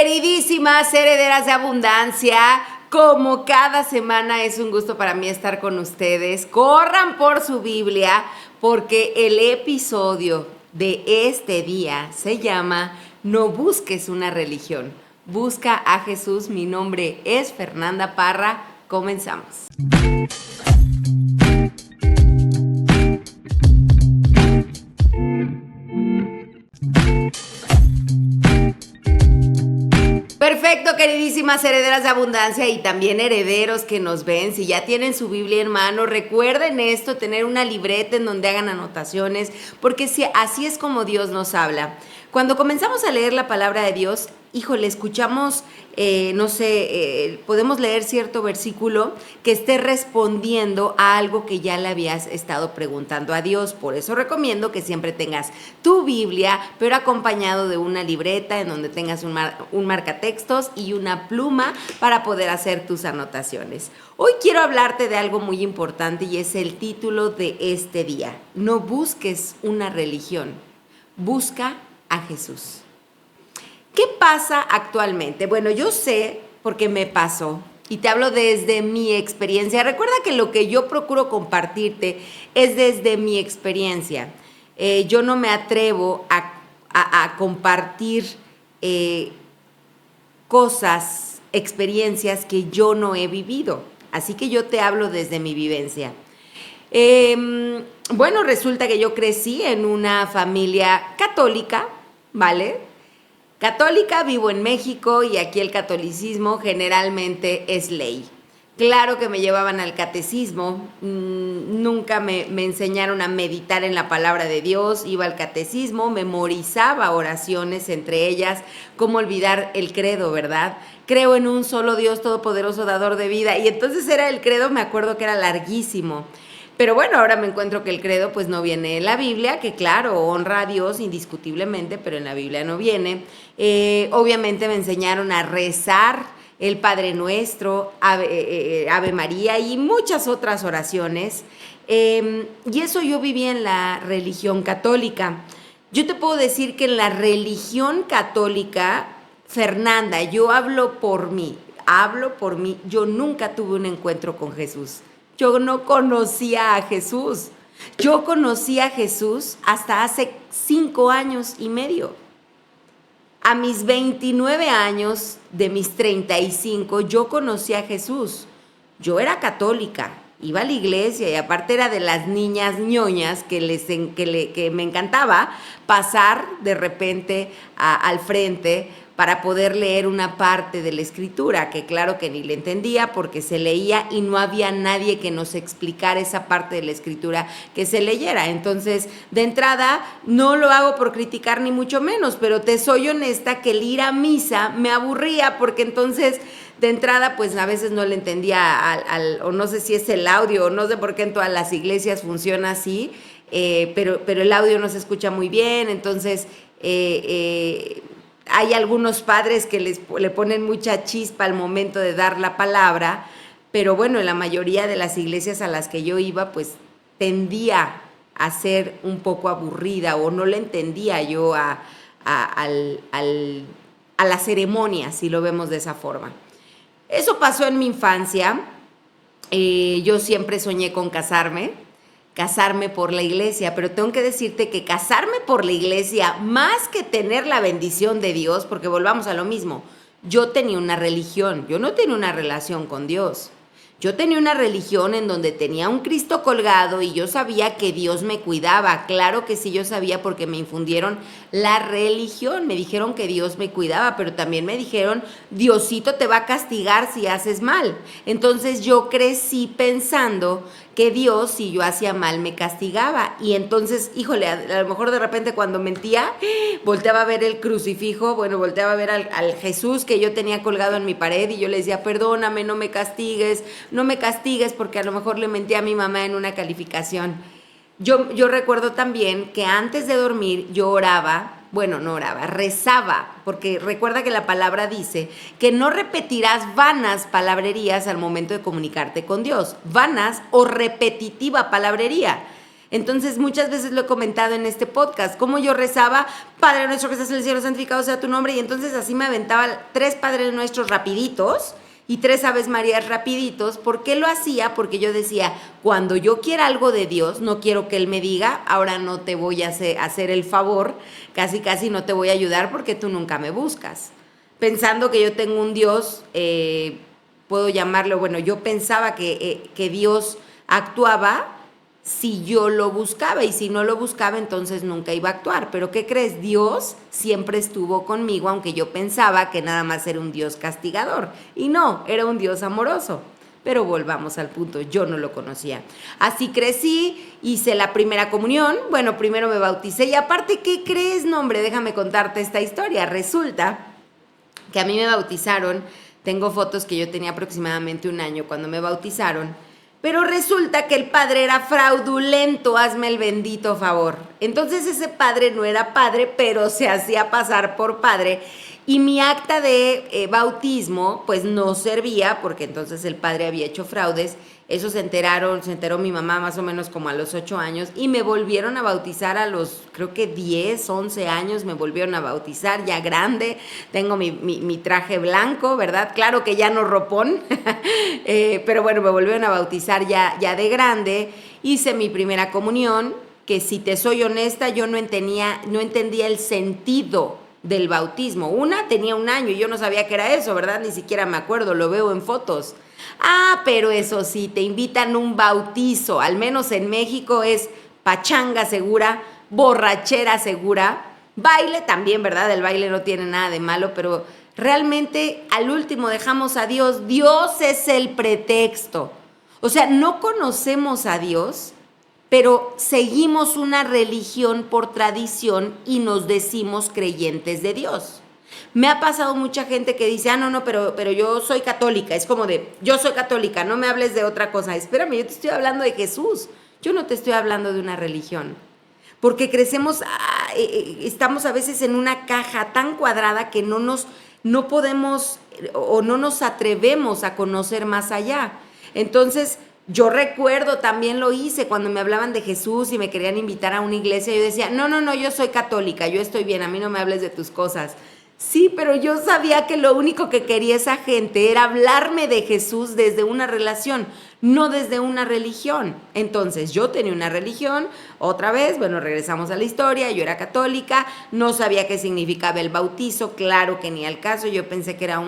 Queridísimas herederas de abundancia, como cada semana es un gusto para mí estar con ustedes. Corran por su Biblia porque el episodio de este día se llama No busques una religión, busca a Jesús. Mi nombre es Fernanda Parra. Comenzamos. Perfecto, queridísimas herederas de abundancia y también herederos que nos ven. Si ya tienen su Biblia en mano, recuerden esto, tener una libreta en donde hagan anotaciones, porque así es como Dios nos habla. Cuando comenzamos a leer la palabra de Dios, híjole, escuchamos, podemos leer cierto versículo que esté respondiendo a algo que ya le habías estado preguntando a Dios. Por eso recomiendo que siempre tengas tu Biblia, pero acompañado de una libreta en donde tengas un marcatextos y una pluma para poder hacer tus anotaciones. Hoy quiero hablarte de algo muy importante y es el título de este día. No busques una religión, busca a Jesús. ¿Qué pasa actualmente? Bueno, yo sé porque me pasó y te hablo desde mi experiencia. Recuerda que lo que yo procuro compartirte es desde mi experiencia. Yo no me atrevo a compartir cosas, experiencias que yo no he vivido. Así que yo te hablo desde mi vivencia. Bueno, resulta que yo crecí en una familia católica, ¿vale? Católica, vivo en México y aquí el catolicismo generalmente es ley. Claro que me llevaban al catecismo, nunca me enseñaron a meditar en la palabra de Dios, iba al catecismo, memorizaba oraciones, entre ellas, cómo olvidar el credo, ¿verdad? Creo en un solo Dios todopoderoso, dador de vida, y entonces era el credo, me acuerdo que era larguísimo. Pero bueno, ahora me encuentro que el credo pues no viene en la Biblia, que claro, honra a Dios indiscutiblemente, pero en la Biblia no viene. Obviamente me enseñaron a rezar el Padre Nuestro, Ave María y muchas otras oraciones. Y eso yo viví en la religión católica. Yo te puedo decir que en la religión católica, Fernanda, yo hablo por mí, yo nunca tuve un encuentro con Jesús. Yo no conocía a Jesús. Yo conocí a Jesús hasta hace 5 años y medio. A mis 29 años, de mis 35, yo conocí a Jesús. Yo era católica, iba a la iglesia y aparte era de las niñas ñoñas que me encantaba pasar de repente al frente para poder leer una parte de la escritura, que claro que ni le entendía porque se leía y no había nadie que nos explicara esa parte de la escritura que se leyera. Entonces, de entrada, no lo hago por criticar ni mucho menos, pero te soy honesta que el ir a misa me aburría porque entonces, de entrada, pues a veces no le entendía o no sé si es el audio, o no sé por qué en todas las iglesias funciona así, pero el audio no se escucha muy bien, entonces hay algunos padres que le ponen mucha chispa al momento de dar la palabra, pero bueno, en la mayoría de las iglesias a las que yo iba, pues tendía a ser un poco aburrida o no le entendía yo a la ceremonia, si lo vemos de esa forma. Eso pasó en mi infancia. Yo siempre soñé con casarme por la iglesia, pero tengo que decirte que casarme por la iglesia, más que tener la bendición de Dios, porque volvamos a lo mismo, yo tenía una religión, yo no tenía una relación con Dios. Yo tenía una religión en donde tenía un Cristo colgado y yo sabía que Dios me cuidaba. Claro que sí, yo sabía porque me infundieron la religión. Me dijeron que Dios me cuidaba, pero también me dijeron, Diosito te va a castigar si haces mal. Entonces yo crecí pensando que Dios, si yo hacía mal, me castigaba. Y entonces, híjole, a lo mejor de repente cuando mentía, volteaba a ver el crucifijo, volteaba a ver al Jesús que yo tenía colgado en mi pared y yo le decía, perdóname, no me castigues porque a lo mejor le mentí a mi mamá en una calificación. Yo recuerdo también que antes de dormir yo rezaba, porque recuerda que la palabra dice que no repetirás vanas palabrerías al momento de comunicarte con Dios, vanas o repetitiva palabrería. Entonces, muchas veces lo he comentado en este podcast, cómo yo rezaba, Padre nuestro que estás en el cielo, santificado sea tu nombre, y entonces así me aventaba 3 Padres Nuestros rapiditos y 3 Aves Marías rapiditos. ¿Por qué lo hacía? Porque yo decía, cuando yo quiera algo de Dios, no quiero que Él me diga, ahora no te voy a hacer el favor, casi no te voy a ayudar porque tú nunca me buscas. Pensando que yo tengo un Dios, puedo llamarlo, bueno, yo pensaba que Dios actuaba si yo lo buscaba, y si no lo buscaba, entonces nunca iba a actuar. Pero ¿qué crees? Dios siempre estuvo conmigo, aunque yo pensaba que nada más era un Dios castigador. Y no, era un Dios amoroso. Pero volvamos al punto, yo no lo conocía. Así crecí, hice la primera comunión, bueno, primero me bauticé, y aparte, ¿qué crees? No, hombre, déjame contarte esta historia. Resulta que a mí me bautizaron, tengo fotos que yo tenía aproximadamente 1 año cuando me bautizaron, pero resulta que el padre era fraudulento, hazme el bendito favor. Entonces ese padre no era padre, pero se hacía pasar por padre, y mi acta de bautismo pues no servía, porque entonces el padre había hecho fraudes. Eso se enteró mi mamá más o menos como a los 8 años, y me volvieron a bautizar a los, creo que 10, 11 años, me volvieron a bautizar, ya grande, tengo mi traje blanco, ¿verdad? Claro que ya no ropón, pero bueno, me volvieron a bautizar ya de grande. Hice mi primera comunión, que si te soy honesta, yo no entendía el sentido del bautismo. Tenía 1 año y yo no sabía qué era eso, ¿verdad? Ni siquiera me acuerdo, lo veo en fotos. Pero eso sí, te invitan a un bautizo, al menos en México es pachanga segura, borrachera segura, baile también, ¿verdad? El baile no tiene nada de malo, pero realmente al último dejamos a Dios. Dios es el pretexto. O sea, no conocemos a Dios, pero seguimos una religión por tradición y nos decimos creyentes de Dios. Me ha pasado mucha gente que dice, no, pero yo soy católica. Es como de, yo soy católica, no me hables de otra cosa. Espérame, yo te estoy hablando de Jesús. Yo no te estoy hablando de una religión. Porque estamos a veces en una caja tan cuadrada que no podemos o no nos atrevemos a conocer más allá. Entonces, yo recuerdo, también lo hice, cuando me hablaban de Jesús y me querían invitar a una iglesia, yo decía, no, yo soy católica, yo estoy bien, a mí no me hables de tus cosas. Sí, pero yo sabía que lo único que quería esa gente era hablarme de Jesús desde una relación, no desde una religión. Entonces, yo tenía una religión, otra vez, bueno, regresamos a la historia, yo era católica, no sabía qué significaba el bautizo, claro que ni al caso, yo pensé que era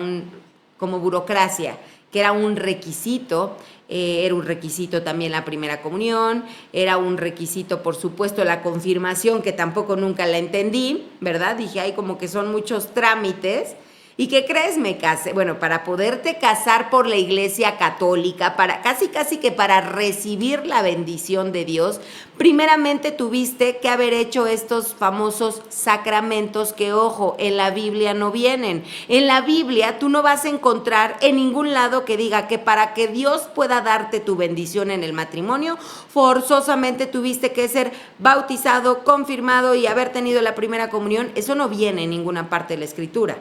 como burocracia, que era un requisito. Era un requisito también la primera comunión, era un requisito, por supuesto, la confirmación, que tampoco nunca la entendí, ¿verdad? Dije, como que son muchos trámites. ¿Y qué crees? Me casé. Bueno, para poderte casar por la Iglesia Católica, casi que para recibir la bendición de Dios, primeramente tuviste que haber hecho estos famosos sacramentos que, ojo, en la Biblia no vienen. En la Biblia tú no vas a encontrar en ningún lado que diga que para que Dios pueda darte tu bendición en el matrimonio, forzosamente tuviste que ser bautizado, confirmado y haber tenido la primera comunión. Eso no viene en ninguna parte de la Escritura.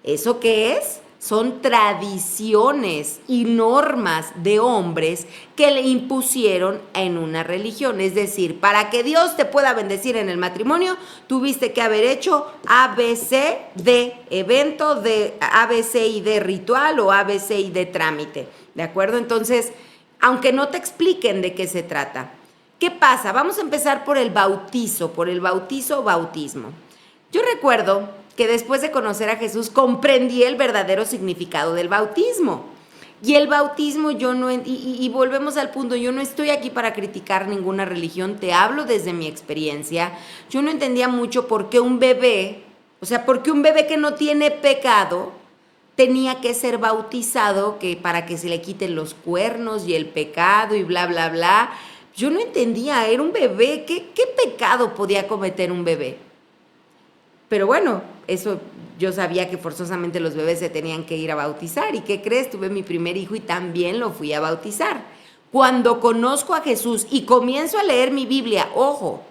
¿Eso qué es? Son tradiciones y normas de hombres que le impusieron en una religión. Es decir, para que Dios te pueda bendecir en el matrimonio, tuviste que haber hecho ABC de evento, de ABC y de ritual o ABC y de trámite. ¿De acuerdo? Entonces, aunque no te expliquen de qué se trata. ¿Qué pasa? Vamos a empezar por el bautizo o bautismo. Yo recuerdo que después de conocer a Jesús comprendí el verdadero significado del bautismo. Y el bautismo y volvemos al punto, yo no estoy aquí para criticar ninguna religión, te hablo desde mi experiencia. Yo no entendía mucho por qué un bebé que no tiene pecado tenía que ser bautizado, que para que se le quiten los cuernos y el pecado y bla, bla, bla. Yo no entendía, era un bebé, ¿qué pecado podía cometer un bebé? Pero bueno, eso yo sabía que forzosamente los bebés se tenían que ir a bautizar. ¿Y qué crees? Tuve mi primer hijo y también lo fui a bautizar. Cuando conozco a Jesús y comienzo a leer mi Biblia, ojo,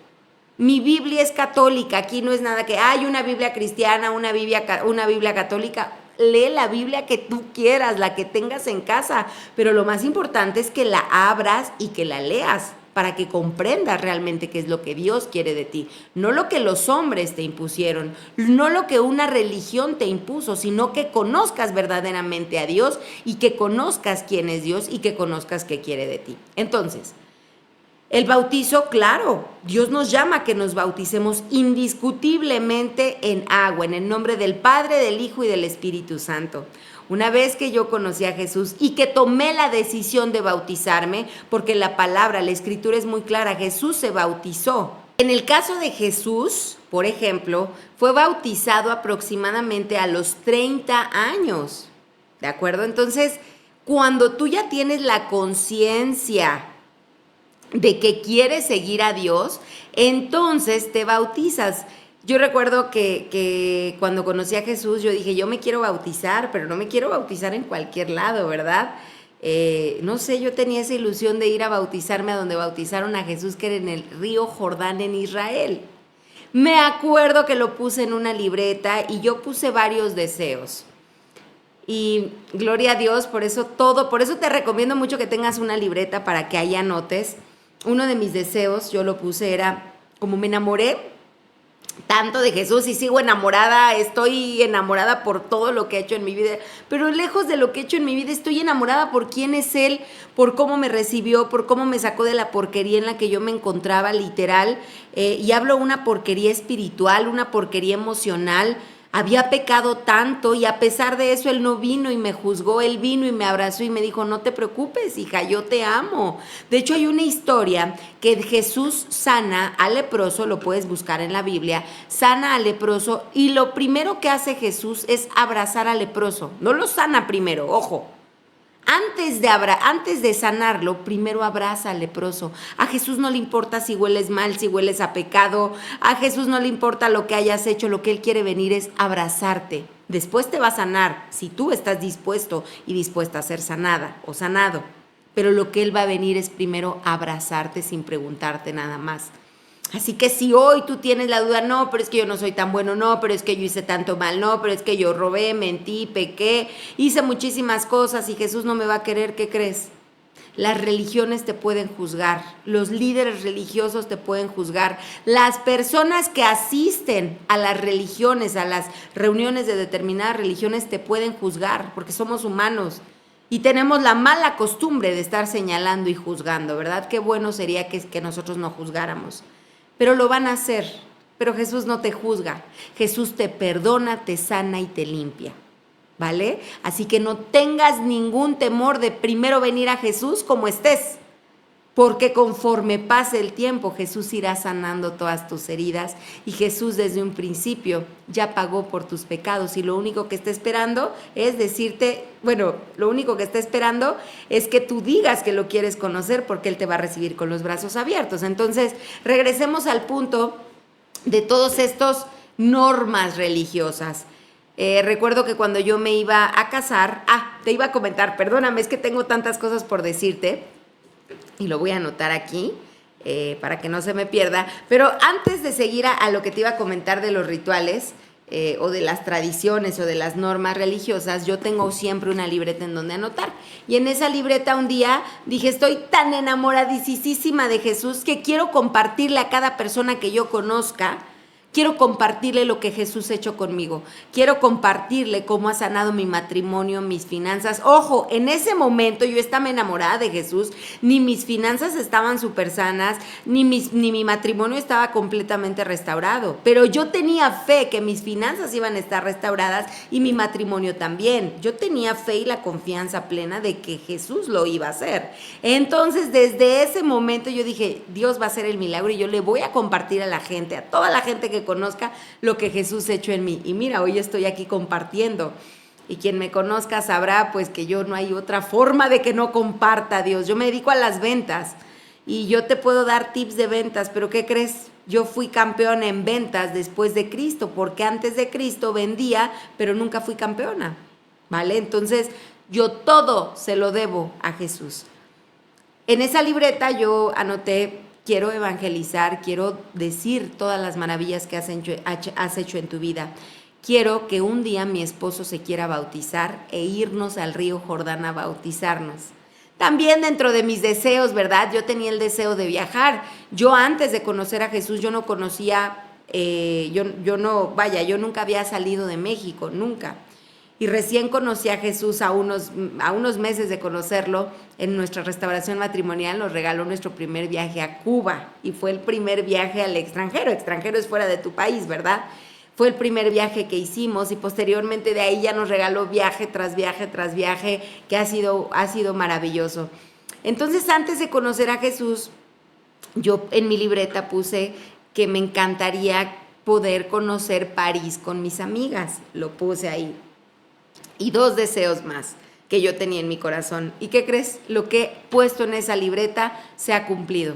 mi Biblia es católica, aquí no es nada que hay una Biblia cristiana, una Biblia católica. Lee la Biblia que tú quieras, la que tengas en casa, pero lo más importante es que la abras y que la leas. para que comprendas realmente qué es lo que Dios quiere de ti. No lo que los hombres te impusieron, no lo que una religión te impuso, sino que conozcas verdaderamente a Dios y que conozcas quién es Dios y que conozcas qué quiere de ti. Entonces, el bautizo, claro, Dios nos llama a que nos bauticemos indiscutiblemente en agua, en el nombre del Padre, del Hijo y del Espíritu Santo. Una vez que yo conocí a Jesús y que tomé la decisión de bautizarme, porque la palabra, la escritura es muy clara, Jesús se bautizó. En el caso de Jesús, por ejemplo, fue bautizado aproximadamente a los 30 años, ¿de acuerdo? Entonces, cuando tú ya tienes la conciencia de que quieres seguir a Dios, entonces te bautizas. Yo recuerdo que cuando conocí a Jesús, yo dije, yo me quiero bautizar, pero no me quiero bautizar en cualquier lado, ¿verdad? No sé, yo tenía esa ilusión de ir a bautizarme a donde bautizaron a Jesús, que era en el río Jordán en Israel. Me acuerdo que lo puse en una libreta y yo puse varios deseos. Y gloria a Dios, por eso te recomiendo mucho que tengas una libreta para que ahí anotes. Uno de mis deseos, yo lo puse, era, como me enamoré tanto de Jesús y sigo enamorada, estoy enamorada por todo lo que ha hecho en mi vida, pero lejos de lo que he hecho en mi vida, estoy enamorada por quién es Él, por cómo me recibió, por cómo me sacó de la porquería en la que yo me encontraba, literal, y hablo una porquería espiritual, una porquería emocional. Había pecado tanto y a pesar de eso Él no vino y me juzgó, Él vino y me abrazó y me dijo, no te preocupes, hija, yo te amo. De hecho, hay una historia que Jesús sana al leproso, lo puedes buscar en la Biblia, sana al leproso y lo primero que hace Jesús es abrazar al leproso. No lo sana primero, ojo. Antes de sanarlo, primero abraza al leproso. A Jesús no le importa si hueles mal, si hueles a pecado. A Jesús no le importa lo que hayas hecho. Lo que Él quiere venir es abrazarte. Después te va a sanar si tú estás dispuesto y dispuesta a ser sanada o sanado. Pero lo que Él va a venir es primero abrazarte sin preguntarte nada más. Así que si hoy tú tienes la duda, no, pero es que yo no soy tan bueno, no, pero es que yo hice tanto mal, no, pero es que yo robé, mentí, pequé, hice muchísimas cosas y Jesús no me va a querer, ¿qué crees? Las religiones te pueden juzgar, los líderes religiosos te pueden juzgar, las personas que asisten a las religiones, a las reuniones de determinadas religiones te pueden juzgar porque somos humanos. Y tenemos la mala costumbre de estar señalando y juzgando, ¿verdad? Qué bueno sería que nosotros no juzgáramos. Pero lo van a hacer. Pero Jesús no te juzga. Jesús te perdona, te sana y te limpia. ¿Vale? Así que no tengas ningún temor de primero venir a Jesús como estés. Porque conforme pase el tiempo, Jesús irá sanando todas tus heridas. Y Jesús desde un principio ya pagó por tus pecados. Y lo único que está esperando es decirte, lo único que está esperando es que tú digas que lo quieres conocer porque Él te va a recibir con los brazos abiertos. Entonces, regresemos al punto de todos estos normas religiosas. Recuerdo que cuando yo me iba a casar, te iba a comentar, perdóname, es que tengo tantas cosas por decirte. Y lo voy a anotar aquí para que no se me pierda. Pero antes de seguir a lo que te iba a comentar de los rituales o de las tradiciones o de las normas religiosas, yo tengo siempre una libreta en donde anotar. Y en esa libreta un día dije, estoy tan enamoradísima de Jesús que quiero compartirle a cada persona que yo conozca. Quiero compartirle lo que Jesús ha hecho conmigo. Quiero compartirle cómo ha sanado mi matrimonio, mis finanzas. Ojo, en ese momento yo estaba enamorada de Jesús. Ni mis finanzas estaban súper sanas, ni mi matrimonio estaba completamente restaurado. Pero yo tenía fe que mis finanzas iban a estar restauradas y mi matrimonio también. Yo tenía fe y la confianza plena de que Jesús lo iba a hacer. Entonces, desde ese momento yo dije, Dios va a hacer el milagro y yo le voy a compartir a la gente, a toda la gente que conozca lo que Jesús ha hecho en mí. Y mira, hoy estoy aquí compartiendo. Y quien me conozca sabrá pues que yo no hay otra forma de que no comparta a Dios. Yo me dedico a las ventas y yo te puedo dar tips de ventas, pero ¿qué crees? Yo fui campeona en ventas después de Cristo, porque antes de Cristo vendía, pero nunca fui campeona, ¿vale? Entonces yo todo se lo debo a Jesús. En esa libreta yo anoté, quiero evangelizar, quiero decir todas las maravillas que has hecho en tu vida. Quiero que un día mi esposo se quiera bautizar e irnos al río Jordán a bautizarnos. También dentro de mis deseos, ¿verdad? Yo tenía el deseo de viajar. Yo antes de conocer a Jesús, yo no conocía, yo nunca había salido de México, nunca. Y recién conocí a Jesús a unos meses de conocerlo. En nuestra restauración matrimonial nos regaló nuestro primer viaje a Cuba y fue el primer viaje al extranjero. Extranjero es fuera de tu país, ¿verdad? Fue el primer viaje que hicimos y posteriormente de ahí ya nos regaló viaje tras viaje tras viaje, que ha sido maravilloso. Entonces, antes de conocer a Jesús, yo en mi libreta puse que me encantaría poder conocer París con mis amigas. Lo puse ahí. Y 2 deseos más que yo tenía en mi corazón. ¿Y qué crees? Lo que he puesto en esa libreta se ha cumplido.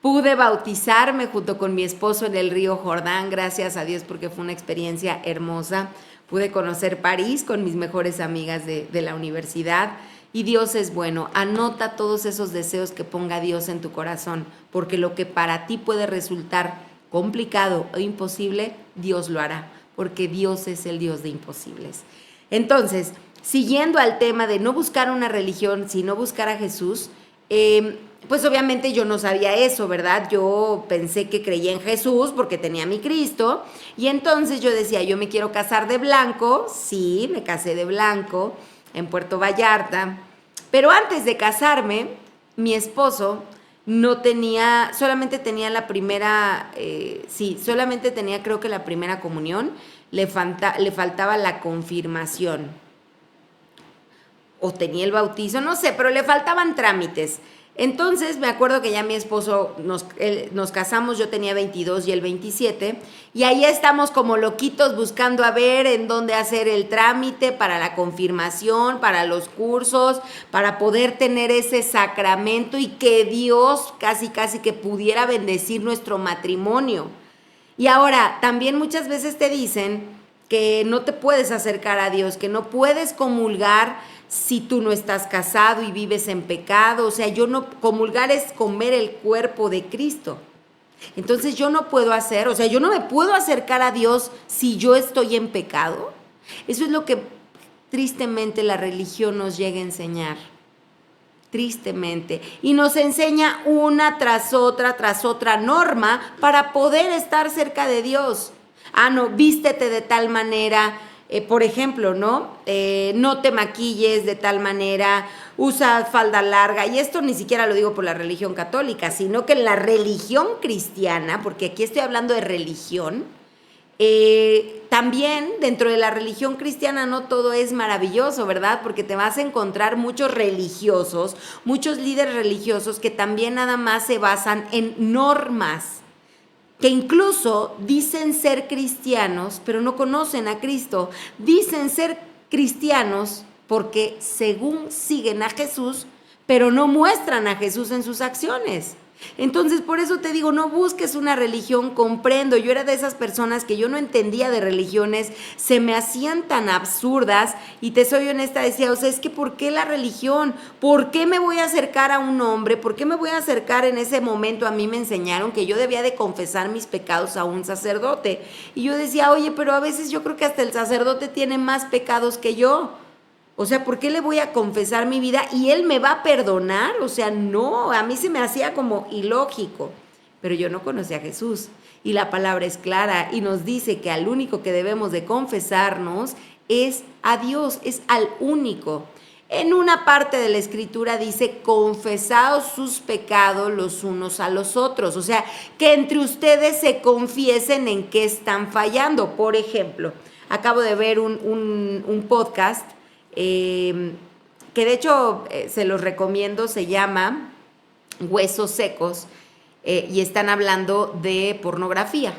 Pude bautizarme junto con mi esposo en el río Jordán, gracias a Dios porque fue una experiencia hermosa. Pude conocer París con mis mejores amigas de la universidad. Y Dios es bueno. Anota todos esos deseos que ponga Dios en tu corazón, porque lo que para ti puede resultar complicado o imposible, Dios lo hará, porque Dios es el Dios de imposibles. Entonces, siguiendo al tema de no buscar una religión, sino buscar a Jesús, pues obviamente yo no sabía eso, ¿verdad? Yo pensé que creía en Jesús porque tenía a mi Cristo, y entonces yo decía, yo me quiero casar de blanco. Sí, me casé de blanco en Puerto Vallarta, pero antes de casarme, mi esposo solamente tenía la primera, solamente tenía creo que la primera comunión, le faltaba la confirmación, o tenía el bautizo, no sé, pero le faltaban trámites. Entonces me acuerdo que ya mi esposo, nos casamos, yo tenía 22 y él 27, y ahí estamos como loquitos buscando a ver en dónde hacer el trámite para la confirmación, para los cursos, para poder tener ese sacramento y que Dios casi que pudiera bendecir nuestro matrimonio. Y ahora, también muchas veces te dicen que no te puedes acercar a Dios, que no puedes comulgar si tú no estás casado y vives en pecado. O sea, comulgar es comer el cuerpo de Cristo. Entonces yo no me puedo acercar a Dios si yo estoy en pecado. Eso es lo que tristemente la religión nos llega a enseñar. Tristemente. Y nos enseña una tras otra norma para poder estar cerca de Dios. No, vístete de tal manera, por ejemplo, ¿no? No te maquilles de tal manera, usa falda larga. Y esto ni siquiera lo digo por la religión católica, sino que en la religión cristiana, porque aquí estoy hablando de religión, también dentro de la religión cristiana no todo es maravilloso, ¿verdad? Porque te vas a encontrar muchos religiosos, muchos líderes religiosos que también nada más se basan en normas, que incluso dicen ser cristianos, pero no conocen a Cristo. Dicen ser cristianos porque según siguen a Jesús, pero no muestran a Jesús en sus acciones. Entonces, por eso te digo, no busques una religión. Comprendo, yo era de esas personas que yo no entendía de religiones, se me hacían tan absurdas, y te soy honesta, decía, o sea, es que ¿por qué la religión? ¿Por qué me voy a acercar a un hombre? ¿Por qué me voy a acercar en ese momento? A mí me enseñaron que yo debía de confesar mis pecados a un sacerdote, y yo decía, oye, pero a veces yo creo que hasta el sacerdote tiene más pecados que yo. O sea, ¿por qué le voy a confesar mi vida y él me va a perdonar? O sea, no, a mí se me hacía como ilógico. Pero yo no conocía a Jesús y la palabra es clara y nos dice que al único que debemos de confesarnos es a Dios, es al único. En una parte de la escritura dice, confesaos sus pecados los unos a los otros. O sea, que entre ustedes se confiesen en qué están fallando. Por ejemplo, acabo de ver un podcast que de hecho se los recomiendo, se llama Huesos Secos, y están hablando de pornografía.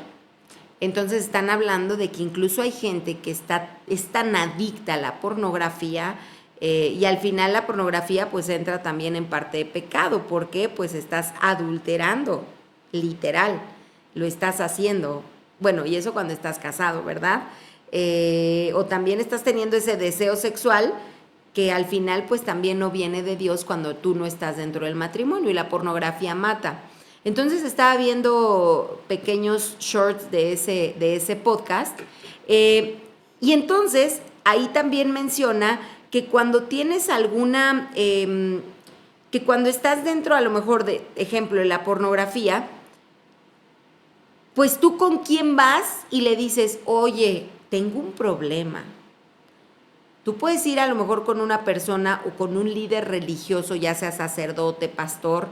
Entonces están hablando de que incluso hay gente que es tan adicta a la pornografía, y al final la pornografía pues entra también en parte de pecado, porque pues estás adulterando, literal, lo estás haciendo. Bueno, y eso cuando estás casado, ¿verdad? O también estás teniendo ese deseo sexual que al final pues también no viene de Dios cuando tú no estás dentro del matrimonio, y la pornografía mata. Entonces estaba viendo pequeños shorts de ese podcast, y entonces ahí también menciona que cuando tienes alguna que cuando estás dentro, a lo mejor, de ejemplo, de la pornografía, pues tú con quién vas y le dices, oye, tengo un problema. Tú puedes ir a lo mejor con una persona o con un líder religioso, ya sea sacerdote, pastor,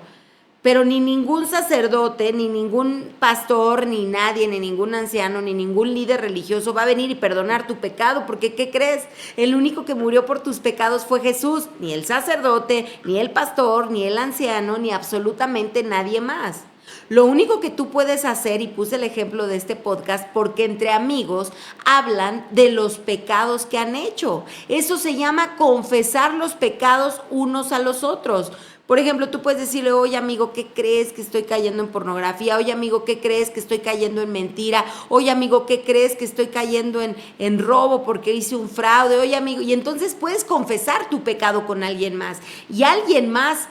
pero ni ningún sacerdote, ni ningún pastor, ni nadie, ni ningún anciano, ni ningún líder religioso va a venir y perdonar tu pecado, porque ¿qué crees? El único que murió por tus pecados fue Jesús, ni el sacerdote, ni el pastor, ni el anciano, ni absolutamente nadie más. Lo único que tú puedes hacer, y puse el ejemplo de este podcast, porque entre amigos hablan de los pecados que han hecho. Eso se llama confesar los pecados unos a los otros. Por ejemplo, tú puedes decirle, oye amigo, ¿qué crees que estoy cayendo en pornografía? Oye amigo, ¿qué crees que estoy cayendo en mentira? Oye amigo, ¿qué crees que estoy cayendo en robo porque hice un fraude? Oye amigo, y entonces puedes confesar tu pecado con alguien más. Y alguien más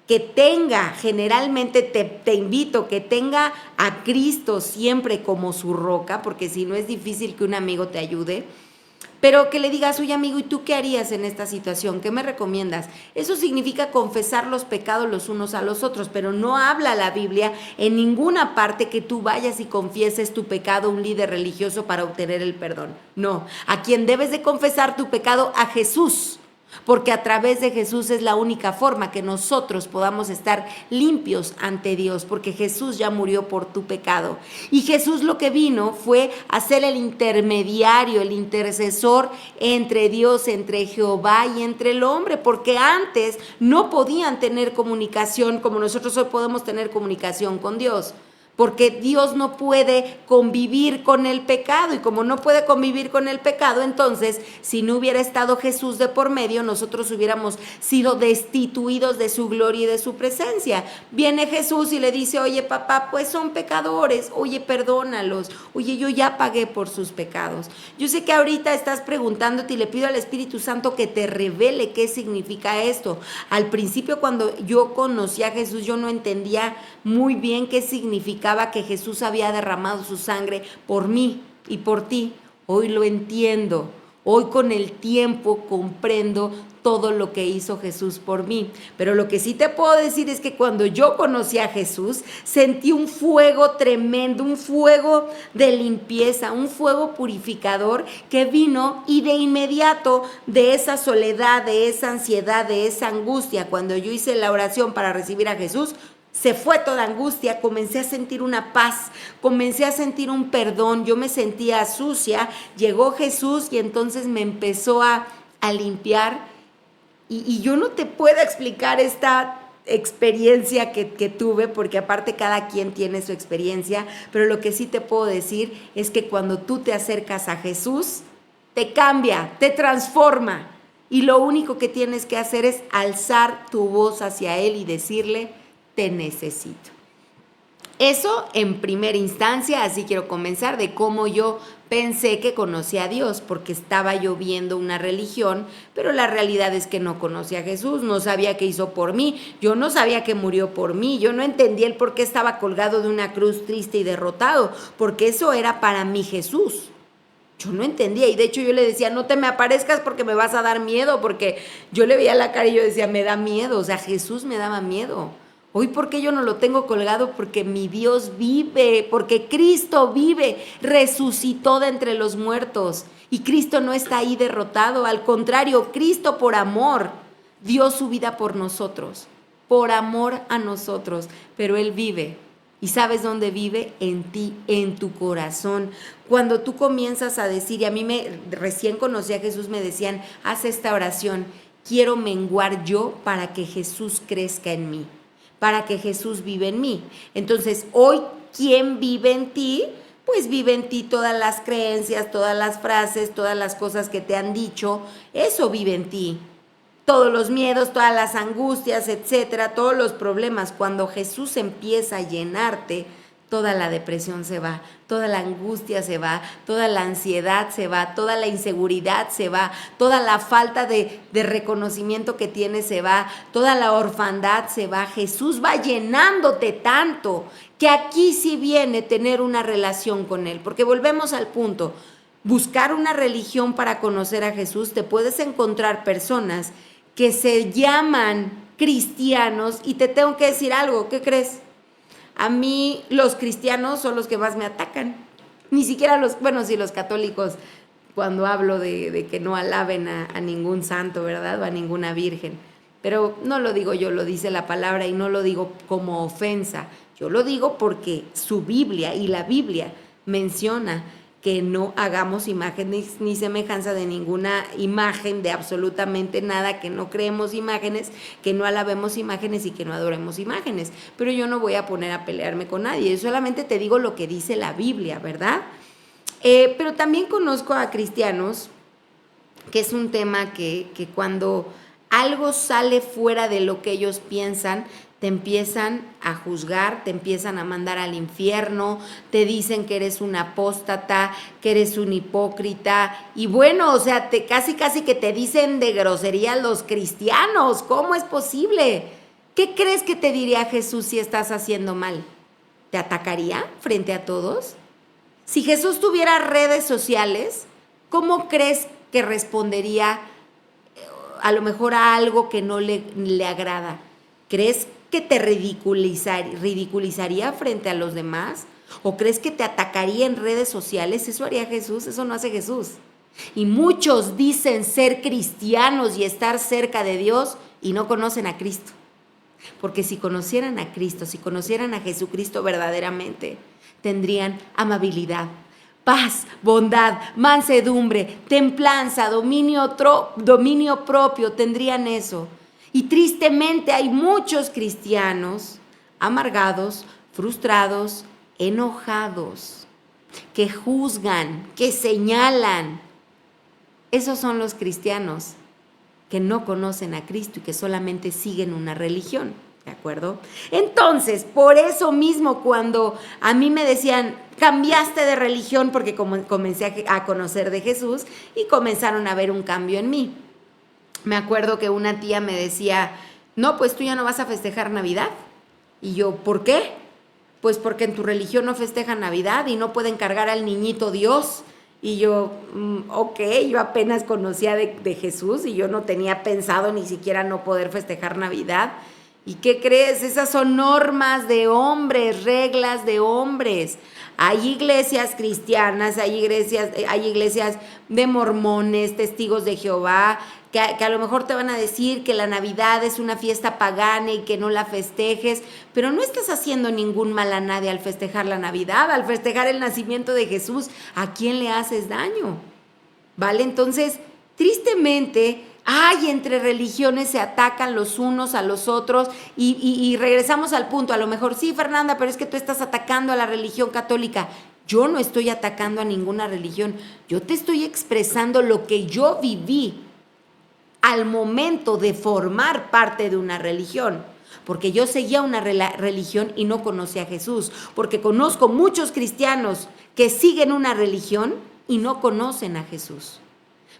que tenga, generalmente te invito, que tenga a Cristo siempre como su roca, porque si no es difícil que un amigo te ayude, pero que le digas, oye amigo, ¿y tú qué harías en esta situación? ¿Qué me recomiendas? Eso significa confesar los pecados los unos a los otros, pero no habla la Biblia en ninguna parte que tú vayas y confieses tu pecado a un líder religioso para obtener el perdón. No, a quien debes de confesar tu pecado, a Jesús. Porque a través de Jesús es la única forma que nosotros podamos estar limpios ante Dios, porque Jesús ya murió por tu pecado. Y Jesús lo que vino fue a ser el intermediario, el intercesor entre Dios, entre Jehová y entre el hombre, porque antes no podían tener comunicación como nosotros hoy podemos tener comunicación con Dios. Porque Dios no puede convivir con el pecado, y como no puede convivir con el pecado, entonces si no hubiera estado Jesús de por medio, nosotros hubiéramos sido destituidos de su gloria y de su presencia. Viene Jesús y le dice, oye papá, pues son pecadores, oye perdónalos, oye yo ya pagué por sus pecados. Yo sé que ahorita estás preguntándote y le pido al Espíritu Santo que te revele qué significa esto. Al principio, cuando yo conocí a Jesús, yo no entendía muy bien qué significaba que Jesús había derramado su sangre por mí y por ti. Hoy lo entiendo. Hoy con el tiempo comprendo todo lo que hizo Jesús por mí. Pero lo que sí te puedo decir es que cuando yo conocí a Jesús, sentí un fuego tremendo, un fuego de limpieza, un fuego purificador que vino, y de inmediato de esa soledad, de esa ansiedad, de esa angustia, cuando yo hice la oración para recibir a Jesús, se fue toda angustia, comencé a sentir una paz, comencé a sentir un perdón, yo me sentía sucia, llegó Jesús y entonces me empezó a limpiar, y yo no te puedo explicar esta experiencia que tuve, porque aparte cada quien tiene su experiencia, pero lo que sí te puedo decir es que cuando tú te acercas a Jesús, te cambia, te transforma, y lo único que tienes que hacer es alzar tu voz hacia Él y decirle, te necesito. Eso en primera instancia, así quiero comenzar, de cómo yo pensé que conocía a Dios, porque estaba yo viendo una religión, pero la realidad es que no conocía a Jesús, no sabía qué hizo por mí, yo no sabía que murió por mí, yo no entendía el por qué estaba colgado de una cruz triste y derrotado, porque eso era para mí Jesús. Yo no entendía, y de hecho yo le decía, no te me aparezcas porque me vas a dar miedo, porque yo le veía la cara y yo decía, me da miedo, o sea, Jesús me daba miedo. Hoy, ¿por qué yo no lo tengo colgado? Porque mi Dios vive, porque Cristo vive, resucitó de entre los muertos, y Cristo no está ahí derrotado, al contrario, Cristo por amor dio su vida por nosotros, por amor a nosotros, pero Él vive. ¿Y sabes dónde vive? En ti, en tu corazón. Cuando tú comienzas a decir, y a mí recién conocí a Jesús, me decían, haz esta oración, quiero menguar yo para que Jesús crezca en mí, para que Jesús vive en mí. Entonces, hoy, ¿quién vive en ti? Pues vive en ti todas las creencias, todas las frases, todas las cosas que te han dicho, eso vive en ti. Todos los miedos, todas las angustias, etcétera, todos los problemas. Cuando Jesús empieza a llenarte, toda la depresión se va, toda la angustia se va, toda la ansiedad se va, toda la inseguridad se va, toda la falta de reconocimiento que tienes se va, toda la orfandad se va. Jesús va llenándote tanto que aquí sí viene tener una relación con Él, porque volvemos al punto, buscar una religión para conocer a Jesús, te puedes encontrar personas que se llaman cristianos y te tengo que decir algo, ¿qué crees? A mí los cristianos son los que más me atacan. Ni siquiera sí, los católicos, cuando hablo de que no alaben a ningún santo, ¿verdad? O a ninguna virgen. Pero no lo digo yo, lo dice la palabra y no lo digo como ofensa. Yo lo digo porque su Biblia y la Biblia menciona que no hagamos imágenes ni semejanza de ninguna imagen, de absolutamente nada, que no creemos imágenes, que no alabemos imágenes y que no adoremos imágenes. Pero yo no voy a poner a pelearme con nadie, yo solamente te digo lo que dice la Biblia, ¿verdad? Pero también conozco a cristianos, que es un tema que cuando algo sale fuera de lo que ellos piensan, te empiezan a juzgar, te empiezan a mandar al infierno, te dicen que eres un apóstata, que eres un hipócrita, y bueno, o sea, casi que te dicen de grosería los cristianos. ¿Cómo es posible? ¿Qué crees que te diría Jesús si estás haciendo mal? ¿Te atacaría frente a todos? Si Jesús tuviera redes sociales, ¿cómo crees que respondería a lo mejor a algo que no le agrada? ¿Crees que te ridiculizaría frente a los demás? ¿O crees que te atacaría en redes sociales? ¿Eso haría Jesús? Eso no hace Jesús. Y muchos dicen ser cristianos y estar cerca de Dios y no conocen a Cristo. Porque si conocieran a Cristo, si conocieran a Jesucristo verdaderamente, tendrían amabilidad, paz, bondad, mansedumbre, templanza, dominio propio, tendrían eso. Y tristemente hay muchos cristianos amargados, frustrados, enojados, que juzgan, que señalan. Esos son los cristianos que no conocen a Cristo y que solamente siguen una religión, ¿de acuerdo? Entonces, por eso mismo, cuando a mí me decían, cambiaste de religión, porque comencé a conocer de Jesús y comenzaron a ver un cambio en mí. Me acuerdo que una tía me decía, no, pues tú ya no vas a festejar Navidad. Y yo, ¿por qué? Pues porque en tu religión no festejan Navidad y no pueden cargar al niñito Dios. Y yo, ok, yo apenas conocía de Jesús y yo no tenía pensado ni siquiera no poder festejar Navidad. ¿Y qué crees? Esas son normas de hombres, reglas de hombres. Hay iglesias cristianas, hay iglesias de mormones, testigos de Jehová, que a lo mejor te van a decir que la Navidad es una fiesta pagana y que no la festejes, pero no estás haciendo ningún mal a nadie al festejar la Navidad, al festejar el nacimiento de Jesús. ¿A quién le haces daño? ¿Vale? Entonces, tristemente, entre religiones se atacan los unos a los otros y regresamos al punto. A lo mejor, sí, Fernanda, pero es que tú estás atacando a la religión católica. Yo no estoy atacando a ninguna religión. Yo te estoy expresando lo que yo viví al momento de formar parte de una religión, porque yo seguía una religión y no conocía a Jesús, porque conozco muchos cristianos que siguen una religión y no conocen a Jesús,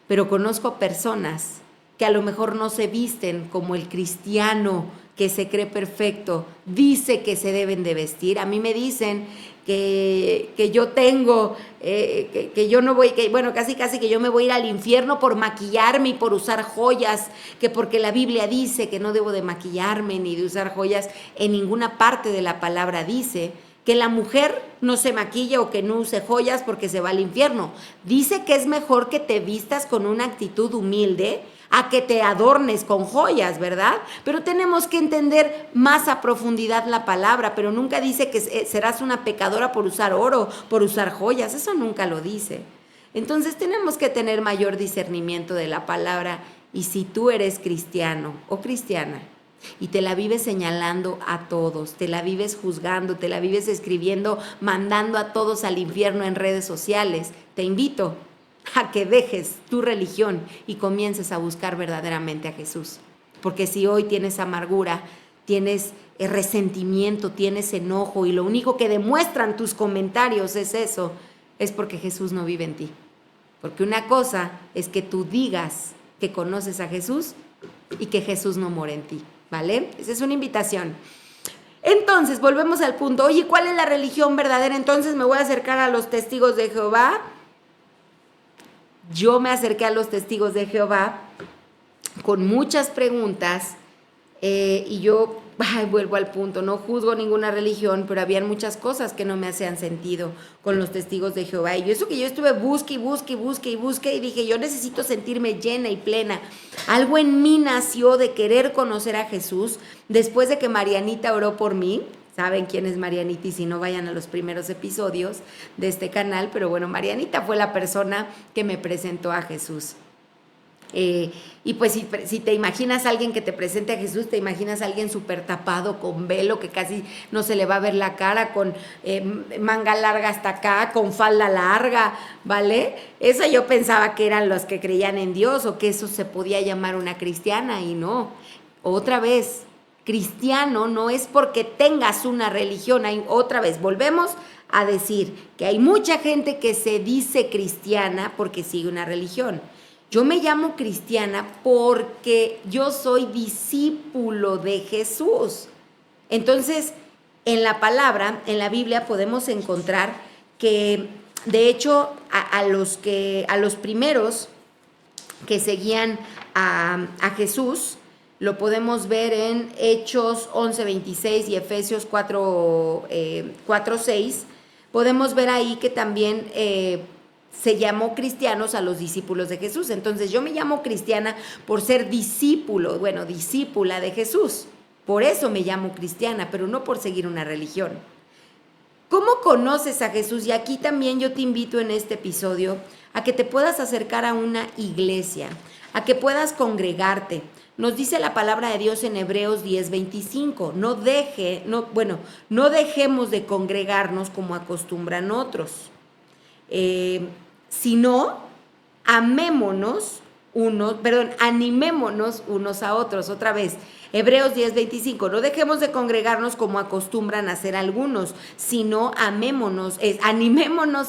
pero conozco personas que a lo mejor no se visten como el cristiano que se cree perfecto, dice que se deben de vestir. A mí me dicen que yo tengo, que yo no voy, casi que yo me voy a ir al infierno por maquillarme y por usar joyas, que porque la Biblia dice que no debo de maquillarme ni de usar joyas. En ninguna parte de la palabra dice que la mujer no se maquille o que no use joyas porque se va al infierno. Dice que es mejor que te vistas con una actitud humilde a que te adornes con joyas, ¿verdad? Pero tenemos que entender más a profundidad la palabra, pero nunca dice que serás una pecadora por usar oro, por usar joyas, eso nunca lo dice. Entonces tenemos que tener mayor discernimiento de la palabra, y si tú eres cristiano o cristiana y te la vives señalando a todos, te la vives juzgando, te la vives escribiendo, mandando a todos al infierno en redes sociales, te invito a que dejes tu religión y comiences a buscar verdaderamente a Jesús. Porque si hoy tienes amargura, tienes resentimiento, tienes enojo y lo único que demuestran tus comentarios es eso, es porque Jesús no vive en ti. Porque una cosa es que tú digas que conoces a Jesús y que Jesús no mora en ti, ¿vale? Esa es una invitación. Entonces, volvemos al punto. Oye, ¿cuál es la religión verdadera? Entonces me voy a acercar a los testigos de Jehová. Yo me acerqué a los testigos de Jehová con muchas preguntas, y yo vuelvo al punto, no juzgo ninguna religión, pero habían muchas cosas que no me hacían sentido con los testigos de Jehová. Y eso que yo estuve busque y dije, yo necesito sentirme llena y plena. Algo en mí nació de querer conocer a Jesús después de que Marianita oró por mí. Saben quién es Marianita y si no, vayan a los primeros episodios de este canal. Pero bueno, Marianita fue la persona que me presentó a Jesús. Y pues si te imaginas a alguien que te presente a Jesús, te imaginas a alguien súper tapado, con velo, que casi no se le va a ver la cara, con manga larga hasta acá, con falda larga, ¿vale? Eso yo pensaba que eran los que creían en Dios o que eso se podía llamar una cristiana, y no. Otra vez, cristiano no es porque tengas una religión. Otra vez, volvemos a decir que hay mucha gente que se dice cristiana porque sigue una religión. Yo me llamo cristiana porque yo soy discípulo de Jesús. Entonces, en la palabra, en la Biblia, podemos encontrar que, de hecho, a los primeros que seguían a Jesús, lo podemos ver en Hechos 11:26 y Efesios 4:6. Podemos ver ahí que también se llamó cristianos a los discípulos de Jesús. Entonces yo me llamo cristiana por ser discípula de Jesús. Por eso me llamo cristiana, pero no por seguir una religión. ¿Cómo conoces a Jesús? Y aquí también yo te invito en este episodio a que te puedas acercar a una iglesia, a que puedas congregarte. Nos dice la palabra de Dios en Hebreos 10:25, no dejemos de congregarnos como acostumbran otros, sino animémonos unos a otros. Otra vez, Hebreos 10:25, no dejemos de congregarnos como acostumbran a hacer algunos, sino animémonos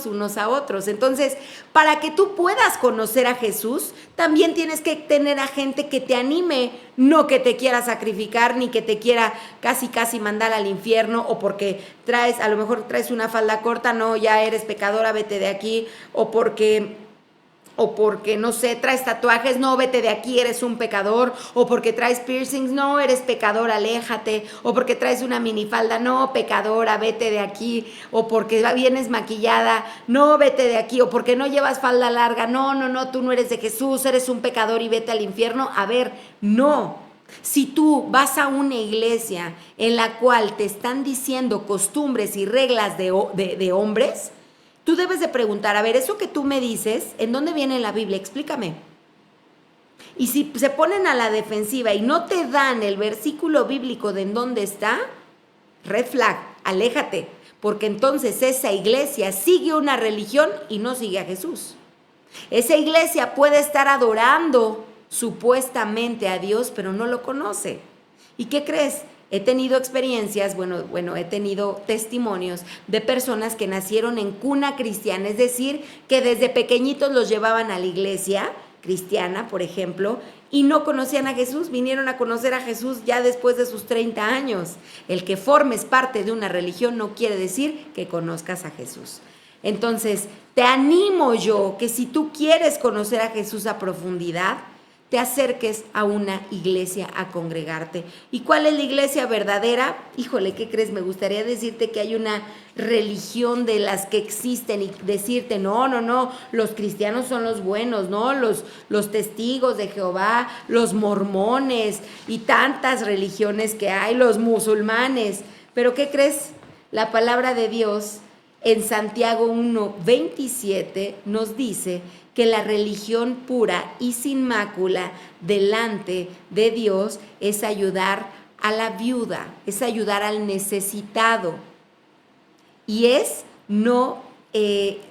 unos a otros. Entonces, para que tú puedas conocer a Jesús, también tienes que tener a gente que te anime, no que te quiera sacrificar, ni que te quiera casi mandar al infierno, o porque a lo mejor traes una falda corta, no, ya eres pecadora, vete de aquí, o porque, no sé, traes tatuajes, no, vete de aquí, eres un pecador, o porque traes piercings, no, eres pecador, aléjate, o porque traes una minifalda, no, pecadora, vete de aquí, o porque vienes maquillada, no, vete de aquí, o porque no llevas falda larga, no, tú no eres de Jesús, eres un pecador y vete al infierno. A ver, no. Si tú vas a una iglesia en la cual te están diciendo costumbres y reglas de hombres, tú debes de preguntar, a ver, eso que tú me dices, ¿en dónde viene en la Biblia? Explícame. Y si se ponen a la defensiva y no te dan el versículo bíblico de en dónde está, red flag, aléjate, porque entonces esa iglesia sigue una religión y no sigue a Jesús. Esa iglesia puede estar adorando supuestamente a Dios, pero no lo conoce. ¿Y qué crees? He tenido experiencias, he tenido testimonios de personas que nacieron en cuna cristiana, es decir, que desde pequeñitos los llevaban a la iglesia cristiana, por ejemplo, y no conocían a Jesús, vinieron a conocer a Jesús ya después de sus 30 años. El que formes parte de una religión no quiere decir que conozcas a Jesús. Entonces, te animo yo que si tú quieres conocer a Jesús a profundidad, te acerques a una iglesia a congregarte. ¿Y cuál es la iglesia verdadera? Híjole, ¿qué crees? Me gustaría decirte que hay una religión de las que existen y decirte, no, los cristianos son los buenos, no, los testigos de Jehová, los mormones y tantas religiones que hay, los musulmanes. Pero ¿qué crees? La palabra de Dios en Santiago 1:27 nos dice que la religión pura y sin mácula delante de Dios es ayudar a la viuda, es ayudar al necesitado y es no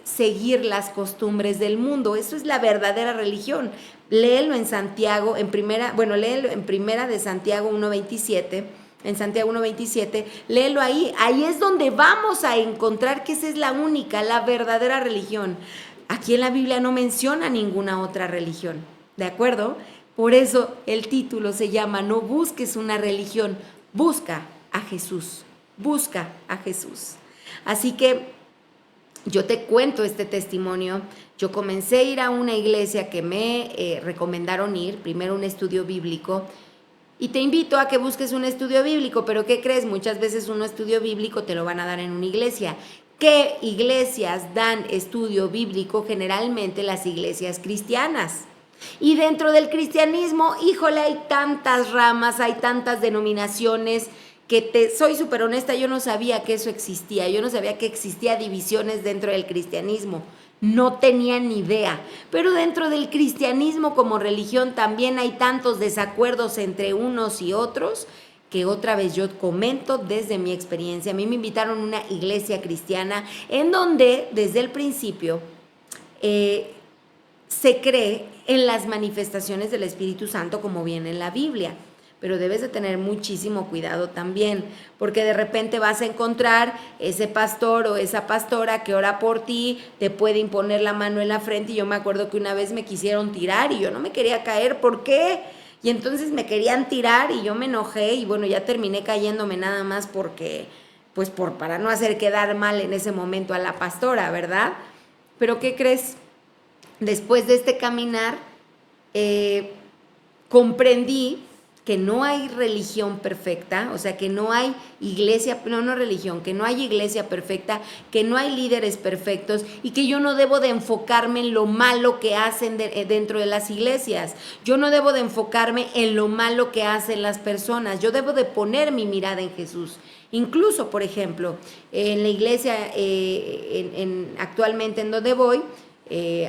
seguir las costumbres del mundo. Eso es la verdadera religión. Léelo en Santiago, léelo en primera de Santiago 1:27. En Santiago 1:27, léelo ahí. Ahí es donde vamos a encontrar que esa es la única, la verdadera religión. Aquí en la Biblia no menciona ninguna otra religión, ¿de acuerdo? Por eso el título se llama No busques una religión, busca a Jesús, busca a Jesús. Así que yo te cuento este testimonio. Yo comencé a ir a una iglesia que me recomendaron ir, primero un estudio bíblico, y te invito a que busques un estudio bíblico, pero ¿qué crees? Muchas veces un estudio bíblico te lo van a dar en una iglesia. ¿Qué iglesias dan estudio bíblico? Generalmente las iglesias cristianas. Y dentro del cristianismo, híjole, hay tantas ramas, hay tantas denominaciones, que te soy súper honesta, yo no sabía que eso existía, yo no sabía que existía divisiones dentro del cristianismo, no tenía ni idea, pero dentro del cristianismo como religión también hay tantos desacuerdos entre unos y otros, que otra vez yo comento desde mi experiencia. A mí me invitaron a una iglesia cristiana en donde desde el principio se cree en las manifestaciones del Espíritu Santo como viene en la Biblia. Pero debes de tener muchísimo cuidado también, porque de repente vas a encontrar ese pastor o esa pastora que ora por ti, te puede imponer la mano en la frente, y yo me acuerdo que una vez me quisieron tirar y yo no me quería caer, ¿por qué? Y entonces me querían tirar y yo me enojé y bueno, ya terminé cayéndome nada más porque, pues para no hacer quedar mal en ese momento a la pastora, ¿verdad? Pero ¿qué crees? Después de este caminar, comprendí que no hay religión perfecta, o sea, que no hay iglesia, no religión, que no hay iglesia perfecta, que no hay líderes perfectos y que yo no debo de enfocarme en lo malo que hacen dentro de las iglesias. Yo no debo de enfocarme en lo malo que hacen las personas. Yo debo de poner mi mirada en Jesús. Incluso, por ejemplo, en la iglesia actualmente en donde voy,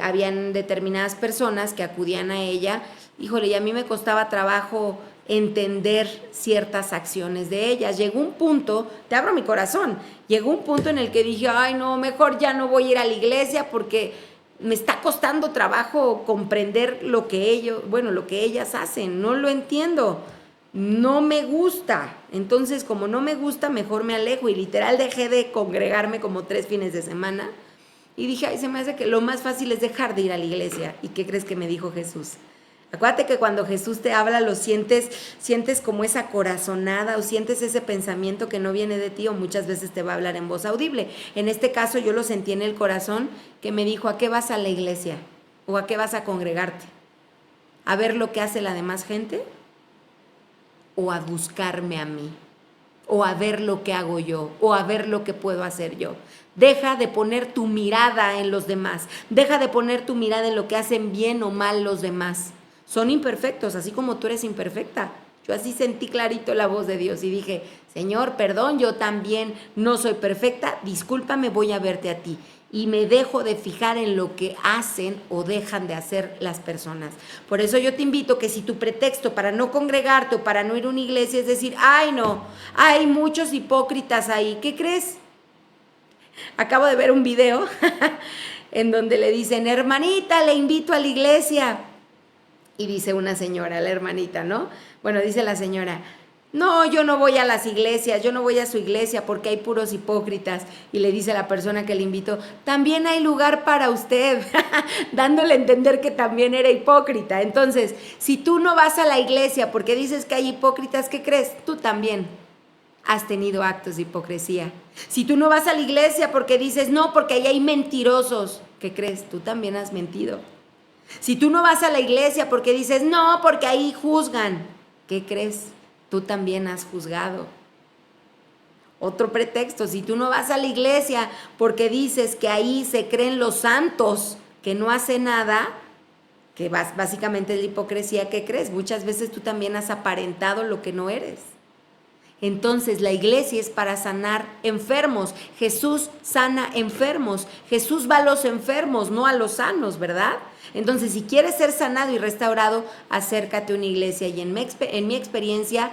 habían determinadas personas que acudían a ella. Híjole, y a mí me costaba trabajo entender ciertas acciones de ellas. Llegó un punto, te abro mi corazón, llegó un punto en el que dije, ay no, mejor ya no voy a ir a la iglesia porque me está costando trabajo comprender lo que ellas hacen, no lo entiendo, no me gusta. Entonces, como no me gusta, mejor me alejo, y literal dejé de congregarme como 3 fines de semana y dije, ay, se me hace que lo más fácil es dejar de ir a la iglesia. ¿Y qué crees que me dijo Jesús? Acuérdate que cuando Jesús te habla lo sientes como esa corazonada, o sientes ese pensamiento que no viene de ti, o muchas veces te va a hablar en voz audible. En este caso yo lo sentí en el corazón, que me dijo, ¿a qué vas a la iglesia? ¿O a qué vas a congregarte? ¿A ver lo que hace la demás gente? ¿O a buscarme a mí? ¿O a ver lo que hago yo? ¿O a ver lo que puedo hacer yo? Deja de poner tu mirada en los demás. Deja de poner tu mirada en lo que hacen bien o mal los demás. Son imperfectos, así como tú eres imperfecta. Yo así sentí clarito la voz de Dios y dije, Señor, perdón, yo también no soy perfecta, discúlpame, voy a verte a ti. Y me dejo de fijar en lo que hacen o dejan de hacer las personas. Por eso yo te invito que si tu pretexto para no congregarte o para no ir a una iglesia es decir, ay no, hay muchos hipócritas ahí, ¿qué crees? Acabo de ver un video en donde le dicen, hermanita, le invito a la iglesia. Y dice una señora, la hermanita, ¿no? Bueno, dice la señora, no, yo no voy a las iglesias, yo no voy a su iglesia porque hay puros hipócritas. Y le dice la persona que le invitó, también hay lugar para usted, dándole a entender que también era hipócrita. Entonces, si tú no vas a la iglesia porque dices que hay hipócritas, ¿qué crees? Tú también has tenido actos de hipocresía. Si tú no vas a la iglesia porque dices, no, porque ahí hay mentirosos, ¿qué crees? Tú también has mentido. Si tú no vas a la iglesia porque dices, no, porque ahí juzgan, ¿qué crees? Tú también has juzgado. Otro pretexto, si tú no vas a la iglesia porque dices que ahí se creen los santos que no hacen nada, que básicamente es la hipocresía, ¿qué crees? Muchas veces tú también has aparentado lo que no eres. Entonces la iglesia es para sanar enfermos. Jesús sana enfermos. Jesús va a los enfermos, no a los sanos, ¿verdad? Entonces, si quieres ser sanado y restaurado, acércate a una iglesia. Y en mi experiencia,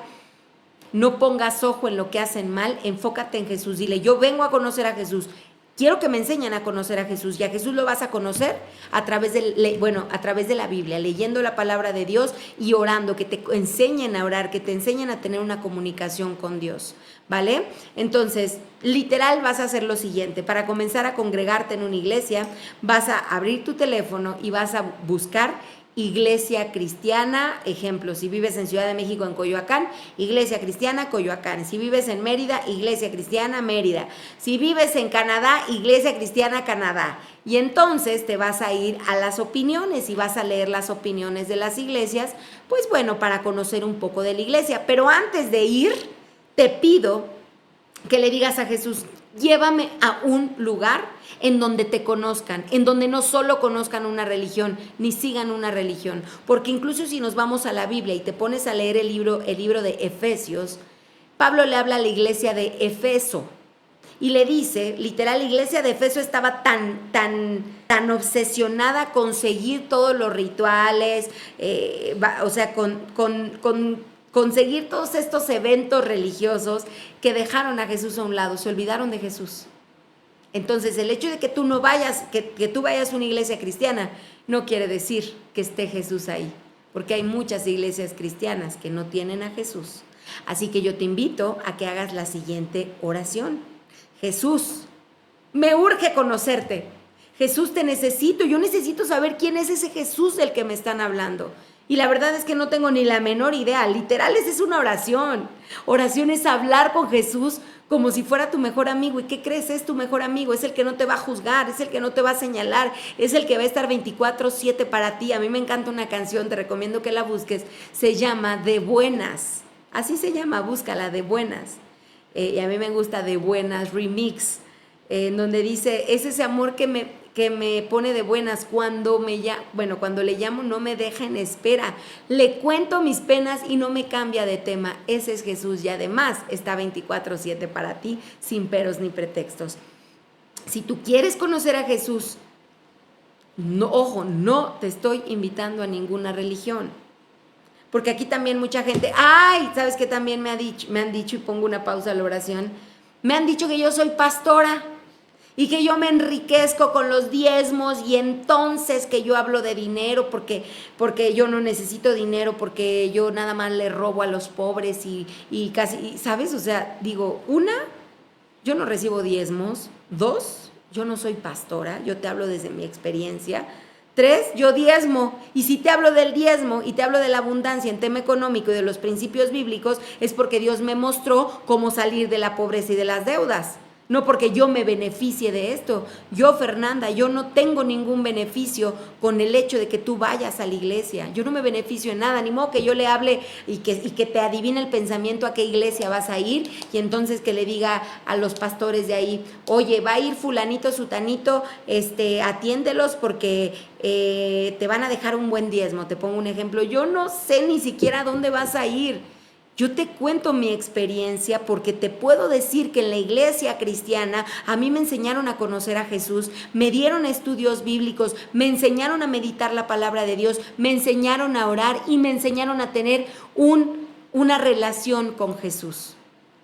no pongas ojo en lo que hacen mal, enfócate en Jesús. Dile, yo vengo a conocer a Jesús. Quiero que me enseñen a conocer a Jesús, y a Jesús lo vas a conocer a través de la Biblia, leyendo la palabra de Dios y orando, que te enseñen a orar, que te enseñen a tener una comunicación con Dios, ¿vale? Entonces, literal vas a hacer lo siguiente: para comenzar a congregarte en una iglesia, vas a abrir tu teléfono y vas a buscar Iglesia Cristiana, ejemplo, si vives en Ciudad de México, en Coyoacán, Iglesia Cristiana, Coyoacán. Si vives en Mérida, Iglesia Cristiana, Mérida. Si vives en Canadá, Iglesia Cristiana, Canadá. Y entonces te vas a ir a las opiniones y vas a leer las opiniones de las iglesias, pues bueno, para conocer un poco de la iglesia. Pero antes de ir, te pido que le digas a Jesús, llévame a un lugar en donde te conozcan, en donde no solo conozcan una religión, ni sigan una religión. Porque incluso si nos vamos a la Biblia y te pones a leer el libro de Efesios, Pablo le habla a la iglesia de Efeso y le dice, literal, la iglesia de Efeso estaba tan obsesionada con seguir todos los rituales, o sea, con conseguir todos estos eventos religiosos, que dejaron a Jesús a un lado, se olvidaron de Jesús. Entonces, el hecho de que tú no vayas, que tú vayas a una iglesia cristiana, no quiere decir que esté Jesús ahí, porque hay muchas iglesias cristianas que no tienen a Jesús. Así que yo te invito a que hagas la siguiente oración. Jesús, me urge conocerte. Jesús, te necesito, yo necesito saber quién es ese Jesús del que me están hablando. Y la verdad es que no tengo ni la menor idea. Literal, esa es una oración. Oración es hablar con Jesús como si fuera tu mejor amigo. ¿Y qué crees? Es tu mejor amigo. Es el que no te va a juzgar, es el que no te va a señalar, es el que va a estar 24/7 para ti. A mí me encanta una canción, te recomiendo que la busques. Se llama De Buenas. Así se llama, búscala, De Buenas. Y a mí me gusta De Buenas Remix, en donde dice, es ese amor que me pone de buenas cuando le llamo no me deja en espera, le cuento mis penas y no me cambia de tema. Ese es Jesús y además está 24/7 para ti, sin peros ni pretextos. Si tú quieres conocer a Jesús, no, ojo, no te estoy invitando a ninguna religión. Porque aquí también mucha gente, ¿sabes qué también me han dicho, y pongo una pausa a la oración? Me han dicho que yo soy pastora y que yo me enriquezco con los diezmos y entonces que yo hablo de dinero porque yo no necesito dinero, porque yo nada más le robo a los pobres y casi, ¿sabes? O sea, digo, yo no recibo diezmos. 2, yo no soy pastora, yo te hablo desde mi experiencia. 3, yo diezmo, y si te hablo del diezmo y te hablo de la abundancia en tema económico y de los principios bíblicos, es porque Dios me mostró cómo salir de la pobreza y de las deudas. No porque yo me beneficie de esto. Yo, Fernanda, yo no tengo ningún beneficio con el hecho de que tú vayas a la iglesia. Yo no me beneficio en nada, ni modo que yo le hable y que te adivine el pensamiento a qué iglesia vas a ir, y entonces que le diga a los pastores de ahí, oye, va a ir fulanito, sutanito, atiéndelos porque te van a dejar un buen diezmo. Te pongo un ejemplo. Yo no sé ni siquiera a dónde vas a ir. Yo te cuento mi experiencia porque te puedo decir que en la iglesia cristiana a mí me enseñaron a conocer a Jesús, me dieron estudios bíblicos, me enseñaron a meditar la palabra de Dios, me enseñaron a orar y me enseñaron a tener una relación con Jesús.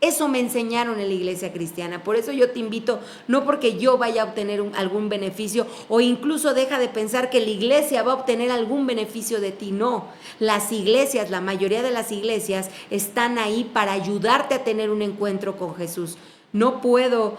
Eso me enseñaron en la iglesia cristiana. Por eso yo te invito, no porque yo vaya a obtener algún beneficio, o incluso deja de pensar que la iglesia va a obtener algún beneficio de ti. No, las iglesias, la mayoría de las iglesias están ahí para ayudarte a tener un encuentro con Jesús. No puedo,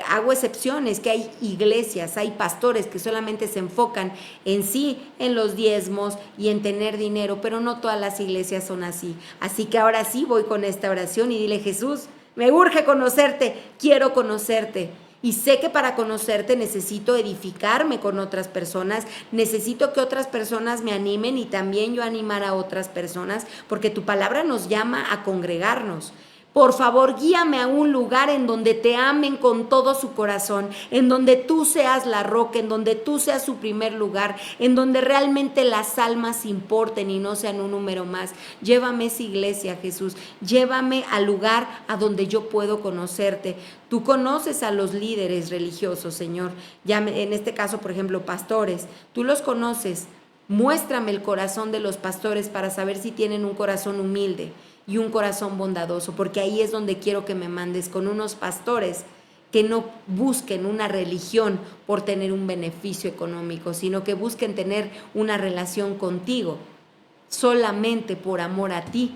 hago excepciones, que hay iglesias, hay pastores que solamente se enfocan en los diezmos y en tener dinero, pero no todas las iglesias son así. Así que ahora sí voy con esta oración y dile, Jesús, me urge conocerte, quiero conocerte. Y sé que para conocerte necesito edificarme con otras personas, necesito que otras personas me animen y también yo animar a otras personas, porque tu palabra nos llama a congregarnos. Por favor, guíame a un lugar en donde te amen con todo su corazón, en donde tú seas la roca, en donde tú seas su primer lugar, en donde realmente las almas importen y no sean un número más. Llévame a esa iglesia, Jesús. Llévame al lugar a donde yo puedo conocerte. Tú conoces a los líderes religiosos, Señor. En este caso, por ejemplo, pastores. Tú los conoces. Muéstrame el corazón de los pastores para saber si tienen un corazón humilde y un corazón bondadoso, porque ahí es donde quiero que me mandes, con unos pastores que no busquen una religión por tener un beneficio económico, sino que busquen tener una relación contigo, solamente por amor a ti,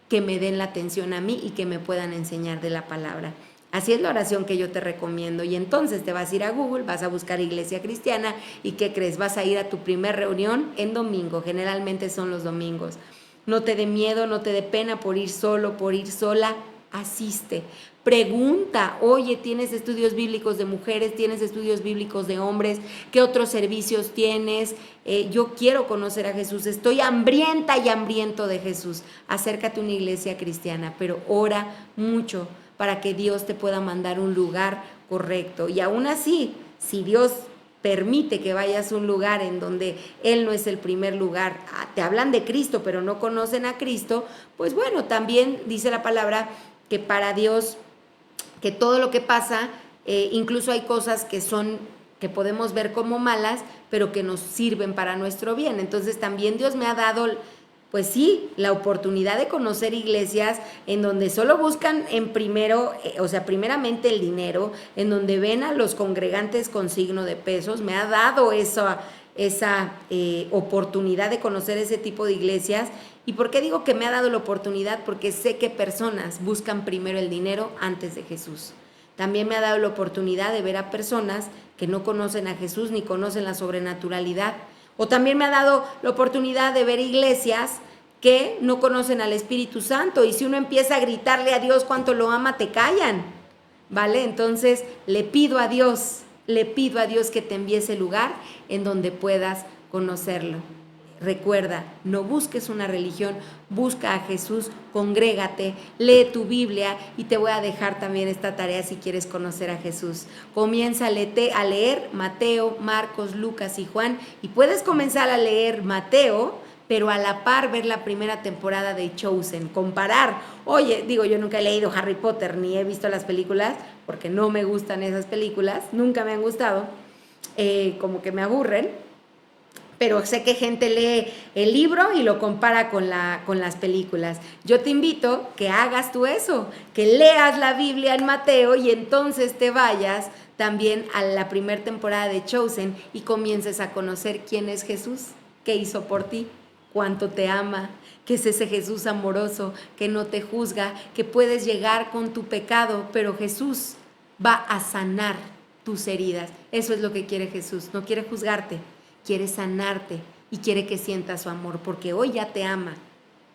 que me den la atención a mí y que me puedan enseñar de la palabra. Así es la oración que yo te recomiendo. Y entonces te vas a ir a Google, vas a buscar Iglesia Cristiana y ¿qué crees? Vas a ir a tu primer reunión en domingo. Generalmente son los domingos. No te dé miedo, no te dé pena por ir solo, por ir sola. Asiste. Pregunta, oye, ¿tienes estudios bíblicos de mujeres? ¿Tienes estudios bíblicos de hombres? ¿Qué otros servicios tienes? Yo quiero conocer a Jesús. Estoy hambrienta y hambriento de Jesús. Acércate a una iglesia cristiana, pero ora mucho para que Dios te pueda mandar un lugar correcto. Y aún así, si Dios permite que vayas a un lugar en donde Él no es el primer lugar, te hablan de Cristo, pero no conocen a Cristo, pues bueno, también dice la palabra que para Dios, que todo lo que pasa, incluso hay cosas que podemos ver como malas, pero que nos sirven para nuestro bien. Entonces también Dios me ha dado, pues sí, la oportunidad de conocer iglesias en donde solo buscan primeramente el dinero, en donde ven a los congregantes con signo de pesos. Me ha dado esa oportunidad de conocer ese tipo de iglesias. ¿Y por qué digo que me ha dado la oportunidad? Porque sé que personas buscan primero el dinero antes de Jesús. También me ha dado la oportunidad de ver a personas que no conocen a Jesús ni conocen la sobrenaturalidad. O también me ha dado la oportunidad de ver iglesias que no conocen al Espíritu Santo. Y si uno empieza a gritarle a Dios cuánto lo ama, te callan, ¿vale? Entonces le pido a Dios que te envíe ese lugar en donde puedas conocerlo. Recuerda, no busques una religión, busca a Jesús, congrégate, lee tu Biblia y te voy a dejar también esta tarea si quieres conocer a Jesús. Comienza a leer Mateo, Marcos, Lucas y Juan y puedes comenzar a leer Mateo, pero a la par ver la primera temporada de Chosen, comparar. Oye, yo nunca he leído Harry Potter ni he visto las películas porque no me gustan esas películas, nunca me han gustado, como que me aburren. Pero sé que gente lee el libro y lo compara con las películas. Yo te invito que hagas tú eso, que leas la Biblia en Mateo y entonces te vayas también a la primera temporada de Chosen y comiences a conocer quién es Jesús, qué hizo por ti, cuánto te ama, que es ese Jesús amoroso, que no te juzga, que puedes llegar con tu pecado, pero Jesús va a sanar tus heridas. Eso es lo que quiere Jesús, no quiere juzgarte. Quiere sanarte y quiere que sientas su amor, porque hoy ya te ama,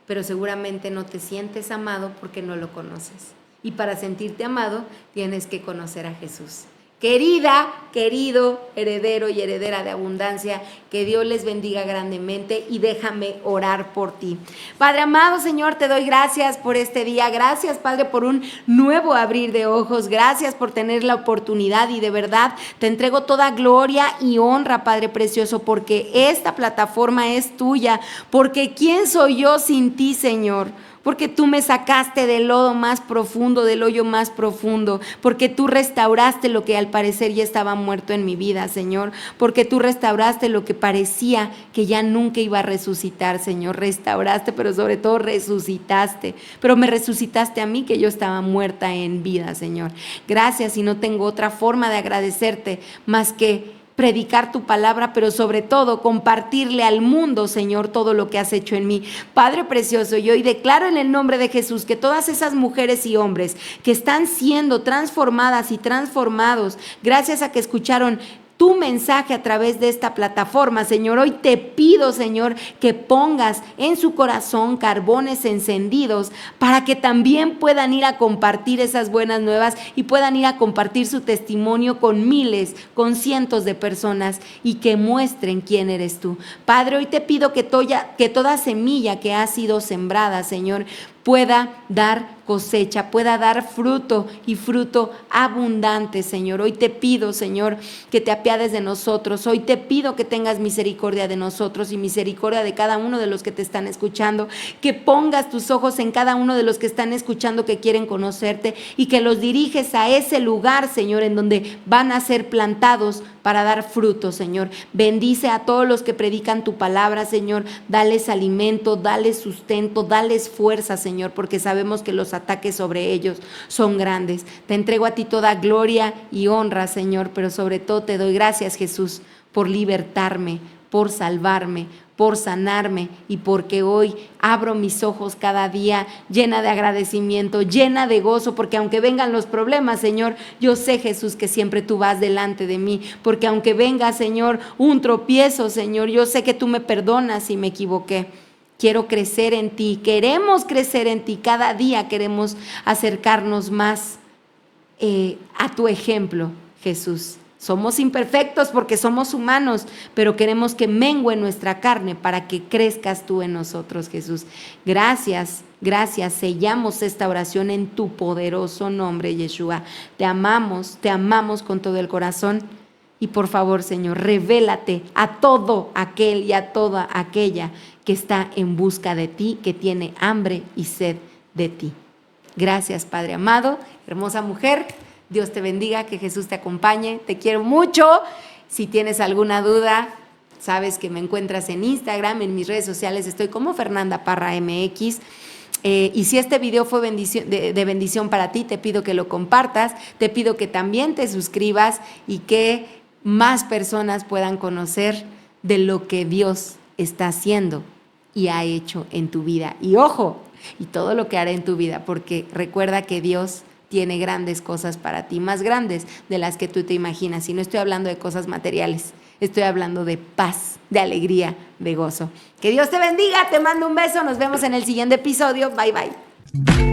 pero seguramente no te sientes amado porque no lo conoces. Y para sentirte amado, tienes que conocer a Jesús. Querida, querido heredero y heredera de abundancia, que Dios les bendiga grandemente y déjame orar por ti. Padre amado, Señor, te doy gracias por este día. Gracias, Padre, por un nuevo abrir de ojos. Gracias por tener la oportunidad y de verdad te entrego toda gloria y honra, Padre precioso, porque esta plataforma es tuya. Porque ¿quién soy yo sin ti, Señor? Porque tú me sacaste del lodo más profundo, del hoyo más profundo, porque tú restauraste lo que al parecer ya estaba muerto en mi vida, Señor, porque tú restauraste lo que parecía que ya nunca iba a resucitar, Señor, restauraste, pero sobre todo resucitaste, pero me resucitaste a mí que yo estaba muerta en vida, Señor. Gracias, y no tengo otra forma de agradecerte más que predicar tu palabra, pero sobre todo compartirle al mundo, Señor, todo lo que has hecho en mí. Padre precioso, yo hoy declaro en el nombre de Jesús que todas esas mujeres y hombres que están siendo transformadas y transformados gracias a que escucharon tu mensaje a través de esta plataforma, Señor, hoy te pido, Señor, que pongas en su corazón carbones encendidos para que también puedan ir a compartir esas buenas nuevas y puedan ir a compartir su testimonio con miles, con cientos de personas y que muestren quién eres tú. Padre, hoy te pido que toda semilla que ha sido sembrada, Señor, pueda dar cosecha, pueda dar fruto y fruto abundante, Señor. Hoy te pido, Señor, que te apiades de nosotros. Hoy te pido que tengas misericordia de nosotros y misericordia de cada uno de los que te están escuchando, que pongas tus ojos en cada uno de los que están escuchando que quieren conocerte y que los diriges a ese lugar, Señor, en donde van a ser plantados para dar fruto, Señor. Bendice a todos los que predican tu palabra, Señor. Dales alimento, dales sustento, dales fuerza, Señor, porque sabemos que los ataques sobre ellos son grandes. Te entrego a ti toda gloria y honra, Señor, pero sobre todo te doy gracias, Jesús, por libertarme, por salvarme, por sanarme y porque hoy abro mis ojos cada día llena de agradecimiento, llena de gozo, porque aunque vengan los problemas, Señor, yo sé, Jesús, que siempre tú vas delante de mí, porque aunque venga, Señor, un tropiezo, Señor, yo sé que tú me perdonas si me equivoqué. Quiero crecer en ti, queremos crecer en ti, cada día queremos acercarnos más a tu ejemplo, Jesús. Somos imperfectos porque somos humanos, pero queremos que mengue nuestra carne para que crezcas tú en nosotros, Jesús. Gracias, gracias. Sellamos esta oración en tu poderoso nombre, Yeshua. Te amamos con todo el corazón. Y por favor, Señor, revélate a todo aquel y a toda aquella que está en busca de ti, que tiene hambre y sed de ti. Gracias, Padre amado, hermosa mujer. Dios te bendiga, que Jesús te acompañe. Te quiero mucho. Si tienes alguna duda, sabes que me encuentras en Instagram, en mis redes sociales. Estoy como Fernanda Parra MX. Y si este video fue de bendición para ti, te pido que lo compartas. Te pido que también te suscribas y que más personas puedan conocer de lo que Dios está haciendo y ha hecho en tu vida. Y ojo, y todo lo que hará en tu vida, porque recuerda que Dios tiene grandes cosas para ti, más grandes de las que tú te imaginas. Y no estoy hablando de cosas materiales, estoy hablando de paz, de alegría, de gozo. Que Dios te bendiga, te mando un beso, nos vemos en el siguiente episodio. Bye, bye.